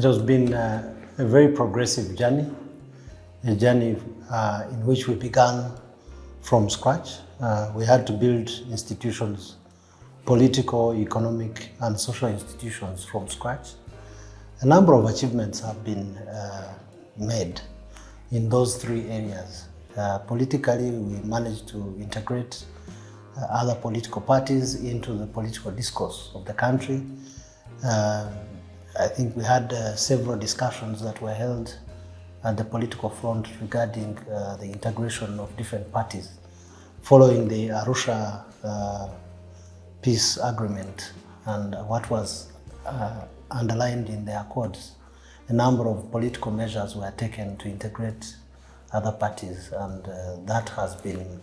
It has been a very progressive journey, a journey in which we began from scratch. We had to build institutions, political, economic, and social institutions from scratch. A number of achievements have been made in those three areas. Politically, we managed to integrate other political parties into the political discourse of the country. I think we had several discussions that were held at the political front regarding the integration of different parties following the Arusha peace agreement and what was underlined in the accords. A number of political measures were taken to integrate other parties, and that has been,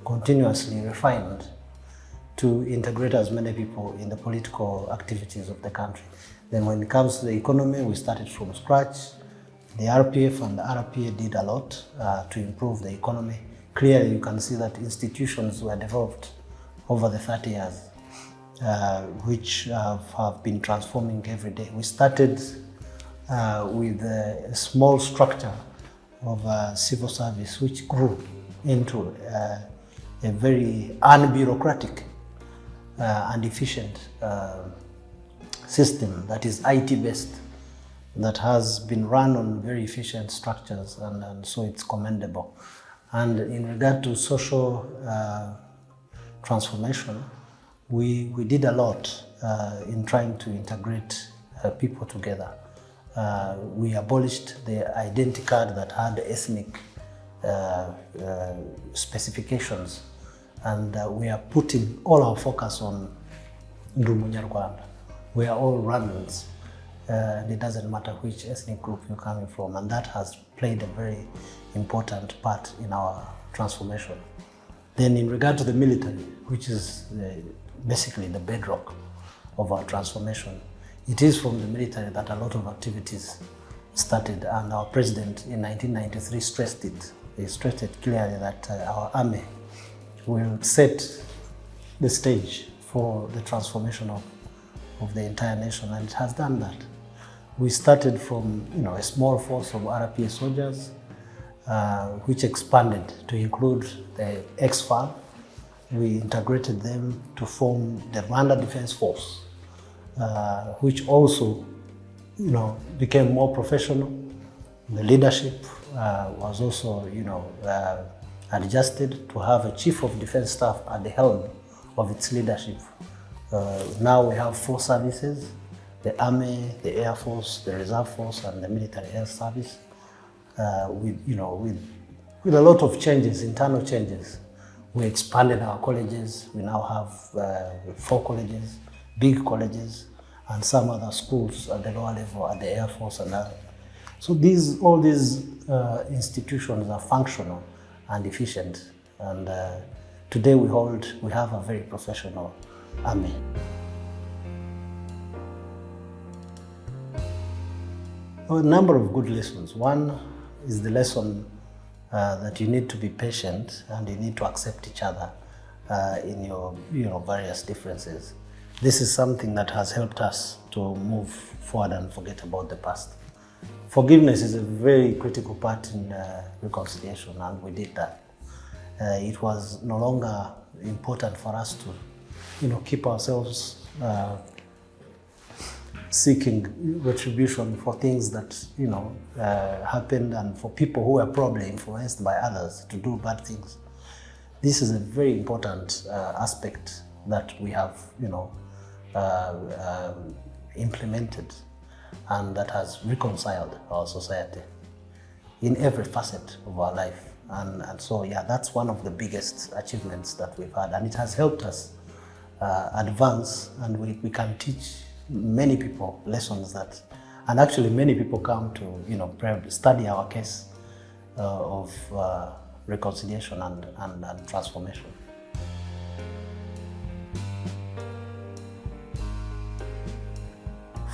continuously refined to integrate as many people in the political activities of the country. Then when it comes to the economy, we started from scratch. The RPF and the RPA did a lot to improve the economy. Clearly, you can see that institutions were developed over the 30 years, which have been transforming every day. We started with a small structure of civil service, which grew into a very unbureaucratic and efficient system that is IT-based, that has been run on very efficient structures, and so it's commendable. And in regard to social transformation, we did a lot in trying to integrate people together. We abolished the identity card that had ethnic specifications, and we are putting all our focus on Rwanda. We are all Rwandans. It doesn't matter which ethnic group you're coming from, and that has played a very important part in our transformation. Then in regard to the military, which is basically the bedrock of our transformation, it is from the military that a lot of activities started, and our president in 1993 stressed it. He stressed it clearly that our army will set the stage for the transformation of the entire nation, and it has done that. We started from a small force of RPA soldiers, which expanded to include the ex-FAR. We integrated them to form the Rwanda Defence Force, which also became more professional. The leadership was also adjusted to have a chief of defense staff at the helm of its leadership. Now we have 4 services: the Army, the Air Force, the Reserve Force, and the Military Health Service. With a lot of changes, internal changes. We expanded our colleges. We now have 4 colleges, big colleges, and some other schools at the lower level at the Air Force and other. So all these institutions are functional and efficient, and today we have a very professional army. A number of good lessons. One is the lesson that you need to be patient and you need to accept each other in your various differences. This is something that has helped us to move forward and forget about the past. Forgiveness is a very critical part in reconciliation, and we did that. It was no longer important for us to keep ourselves seeking retribution for things that happened, and for people who were probably influenced by others to do bad things. This is a very important aspect that we have implemented, and that has reconciled our society in every facet of our life. And so, that's one of the biggest achievements that we've had, and it has helped us advance, and we can teach many people lessons and actually many people come to study our case of reconciliation and transformation.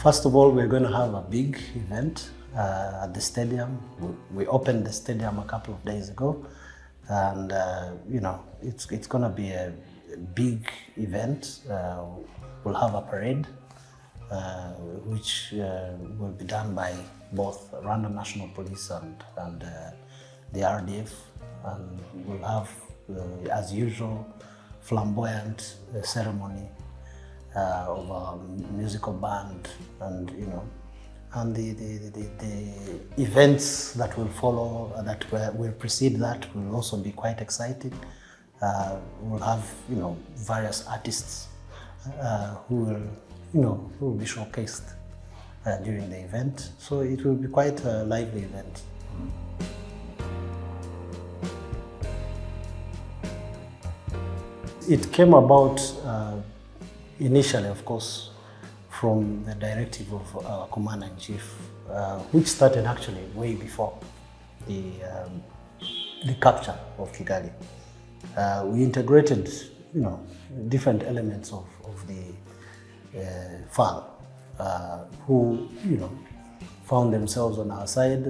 First of all, we're going to have a big event at the stadium. We opened the stadium a couple of days ago, and it's going to be a big event. We'll have a parade. which will be done by both Rwanda National Police and the RDF, and we'll have, as usual, flamboyant ceremony of a musical band, and and the events that will follow, that will precede that, will also be quite exciting. We'll have various artists who will be showcased during the event, so it will be quite a lively event. It came about initially, of course, from the directive of our Commander-in-Chief, which started actually way before the capture of Kigali. We integrated, different elements of the FAL, who, found themselves on our side,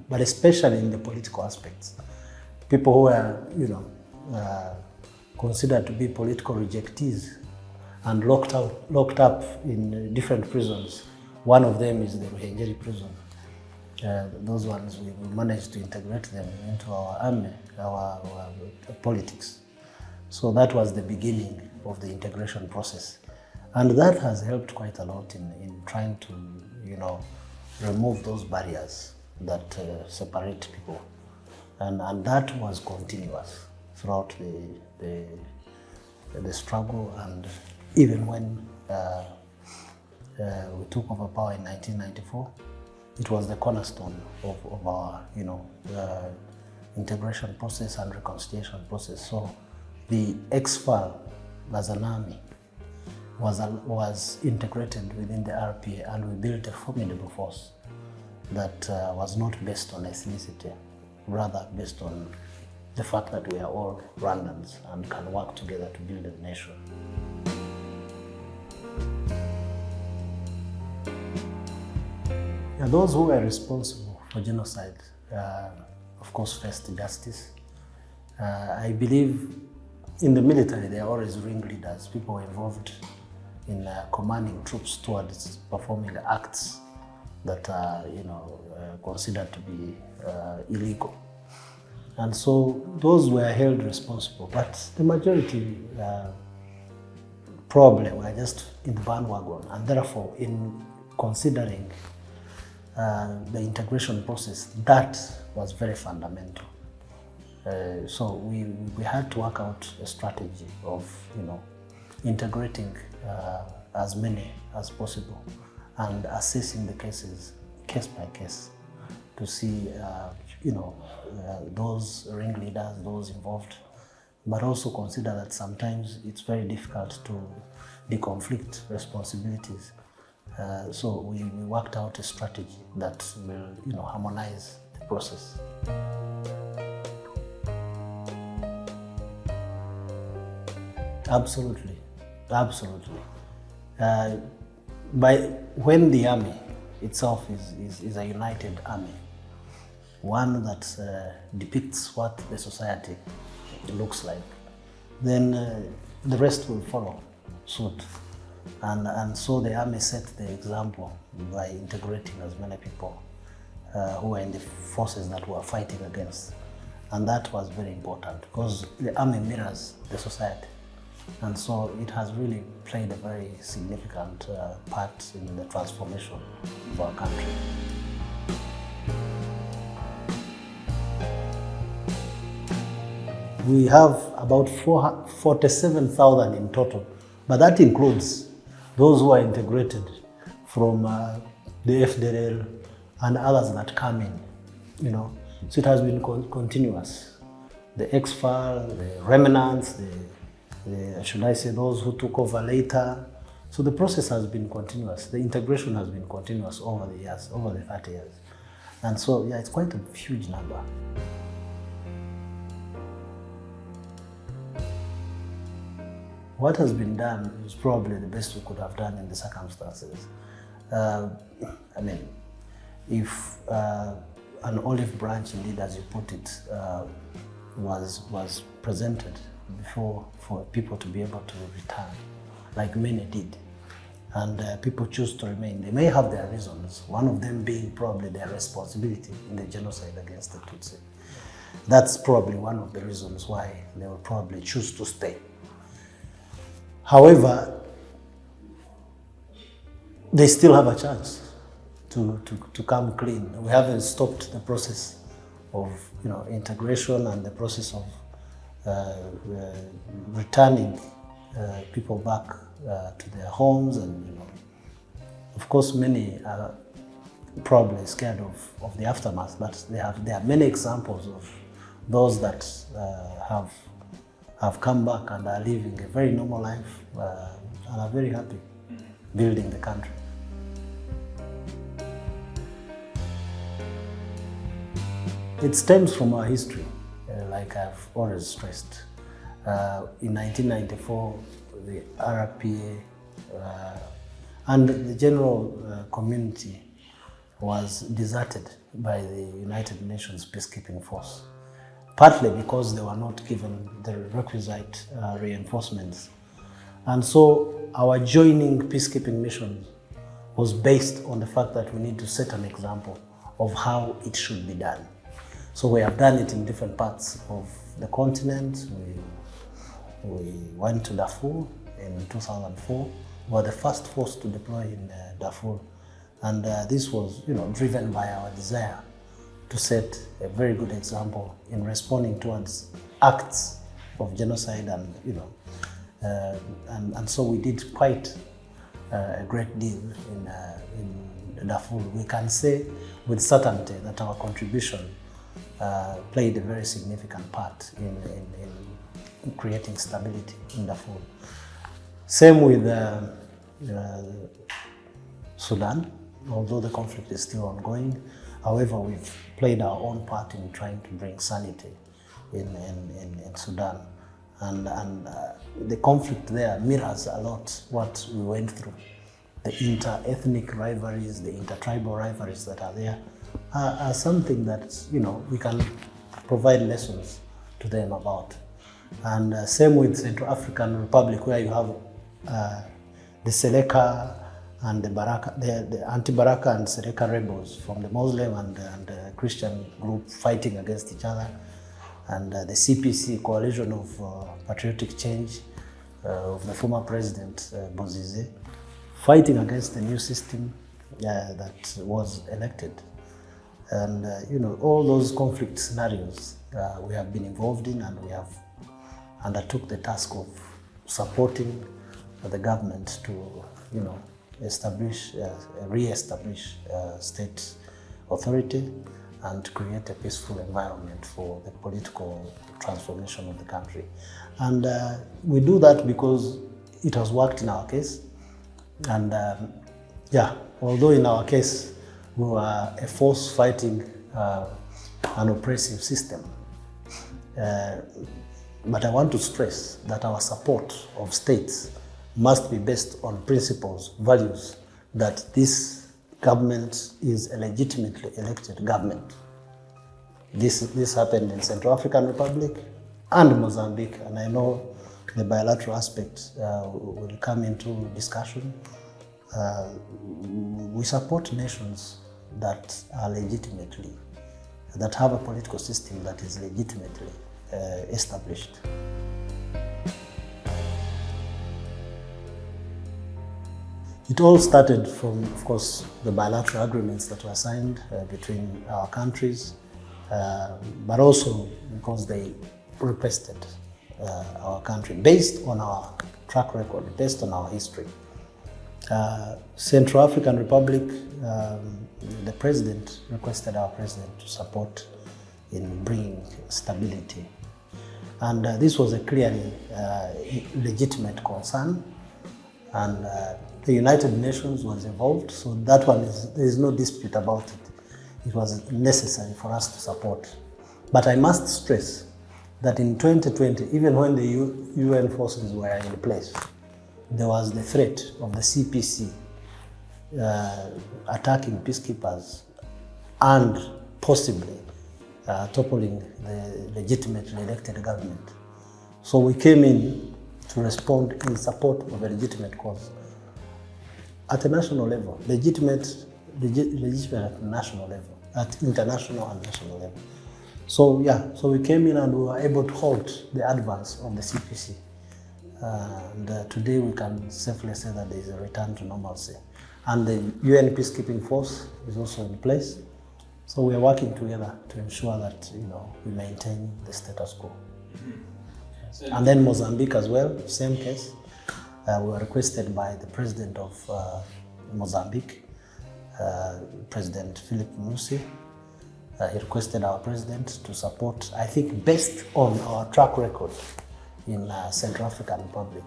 but especially in the political aspects. People who were, considered to be political rejectees and locked up in different prisons. One of them is the Ruhengeri prison. Those ones, we managed to integrate them into our army, our politics. So that was the beginning of the integration process. And that has helped quite a lot in trying to, remove those barriers that separate people. And that was continuous throughout the struggle, and even when we took over power in 1994, it was the cornerstone of our integration process and reconciliation process. So the ex-FAL as an army was integrated within the RPA, and we built a formidable force that was not based on ethnicity, rather based on the fact that we are all Rwandans and can work together to build a nation. Yeah, those who were responsible for genocide, of course, faced justice. I believe in the military, there are always ringleaders, people involved in commanding troops towards performing acts that are, considered to be illegal. And so those were held responsible, but the majority probably were just in the bandwagon, and therefore in considering the integration process, that was very fundamental. So we had to work out a strategy of integrating as many as possible and assessing the cases case by case to see those ringleaders, those involved, but also consider that sometimes it's very difficult to deconflict responsibilities. So we worked out a strategy that will harmonize the process. Absolutely, absolutely. When the army itself is a united army, one that depicts what the society looks like, then the rest will follow suit. And so the army set the example by integrating as many people who were in the forces that were fighting against. And that was very important because the army mirrors the society. And so it has really played a very significant part in the transformation of our country. We have about 47,000 in total, but that includes those who are integrated from the FDL and others that come in, So it has been continuous. The ex-FAL, the remnants, should I say those who took over later. So the process has been continuous. The integration has been continuous over the years, over the 30 years. And so, yeah, it's quite a huge number. What has been done is probably the best we could have done in the circumstances. If an olive branch, indeed, as you put it, was presented before for people to be able to return, like many did, and people choose to remain. They may have their reasons, one of them being probably their responsibility in the genocide against the Tutsi. That's probably one of the reasons why they will probably choose to stay. However, they still have a chance to come clean. We haven't stopped the process of integration and the process of returning people back to their homes, and of course many are probably scared of the aftermath, but there are many examples of those that have come back and are living a very normal life and are very happy building the country. It stems from our history, like I've always stressed. In 1994, the RPA and the general community was deserted by the United Nations peacekeeping force, partly because they were not given the requisite reinforcements. And so our joining peacekeeping mission was based on the fact that we need to set an example of how it should be done. So we have done it in different parts of the continent. We went to Darfur in 2004. We were the first force to deploy in Darfur. And this was driven by our desire to set a very good example in responding towards acts of genocide, and so we did quite a great deal in Darfur. We can say with certainty that our contribution played a very significant part in creating stability in Darfur. Same with Sudan, although the conflict is still ongoing. However, we've played our own part in trying to bring sanity in Sudan. And the conflict there mirrors a lot what we went through. The inter-ethnic rivalries, the inter-tribal rivalries that are there are something that we can provide lessons to them about. And same with Central African Republic, where you have the Seleka and the anti-Baraka and Seleka rebels from the Muslim and Christian group fighting against each other, and the CPC, Coalition of Patriotic Change of the former president Bozize, fighting against the new system that was elected. And all those conflict scenarios we have been involved in, and we have undertook the task of supporting the government to re-establish state authority and create a peaceful environment for the political transformation of the country. And we do that because it has worked in our case. And although in our case we were a force fighting an oppressive system, but I want to stress that our support of states must be based on principles, values, that this government is a legitimately elected government. This happened in Central African Republic and Mozambique, and I know the bilateral aspect will come into discussion. We support nations that are that have a political system that is legitimately established. It all started from, of course, the bilateral agreements that were signed between our countries, but also because they requested our country, based on our track record, based on our history. Central African Republic, the president requested our president to support in bringing stability. And this was a clearly legitimate concern. And the United Nations was involved, so that one there is no dispute about it. It was necessary for us to support. But I must stress that in 2020, even when the UN forces were in place, there was the threat of the CPC attacking peacekeepers and possibly toppling the legitimately elected government. So we came in to respond in support of a legitimate cause. at a national level, legitimate at national level, at international and national level. So yeah, so we came in and we were able to halt the advance of the CPC. And today we can safely say that there is a return to normalcy. And the UN peacekeeping force is also in place. So we are working together to ensure that we maintain the status quo. And then Mozambique as well, same case. We were requested by the president of Mozambique, President Philip Nyusi. He requested our president to support, I think, based on our track record in Central African Republic.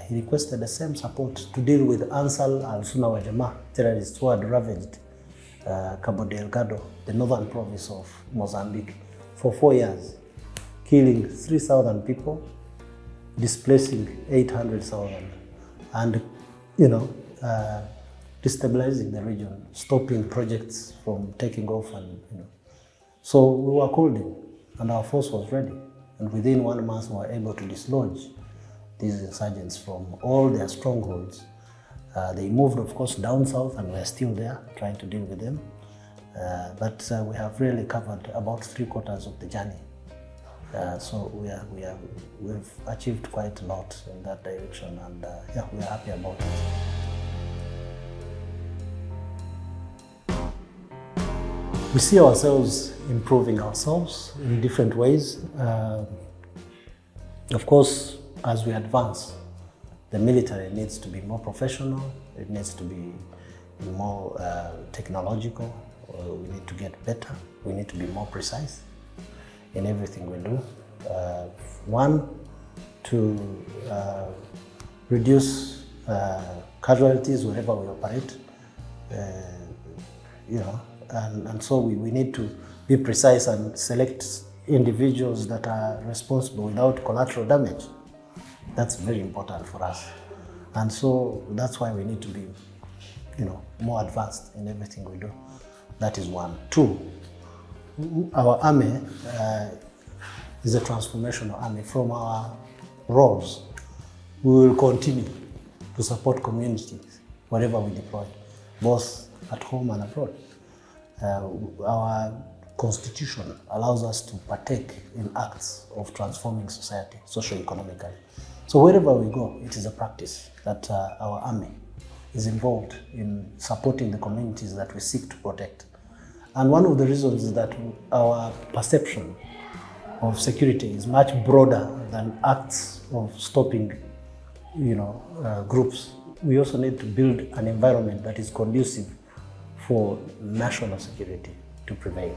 He requested the same support to deal with Ansal al-Sunna wa Jamaa terrorists who had ravaged Cabo Delgado, the northern province of Mozambique, for 4 years, killing 3,000 people, displacing 800,000, and destabilizing the region, stopping projects from taking off, and So we were called in, and our force was ready, and within 1 month we were able to dislodge these insurgents from all their strongholds. They moved, of course, down south, and we're still there trying to deal with them. But we have really covered about 3/4 of the journey. So we've achieved quite a lot in that direction, and yeah, we are happy about it. We see ourselves improving ourselves in different ways. Of course, as we advance, the military needs to be more professional, it needs to be more technological, we need to get better, we need to be more precise in everything we do. One, to reduce casualties wherever we operate, and so we need to be precise and select individuals that are responsible without collateral damage. That's very important for us. And so that's why we need to be, more advanced in everything we do. That is one. Two, our army is a transformational army. From our roles, we will continue to support communities wherever we deploy, both at home and abroad. Our constitution allows us to partake in acts of transforming society, socioeconomically. So wherever we go, it is a practice that our army is involved in supporting the communities that we seek to protect. And one of the reasons is that our perception of security is much broader than acts of stopping, groups. We also need to build an environment that is conducive for national security to prevail.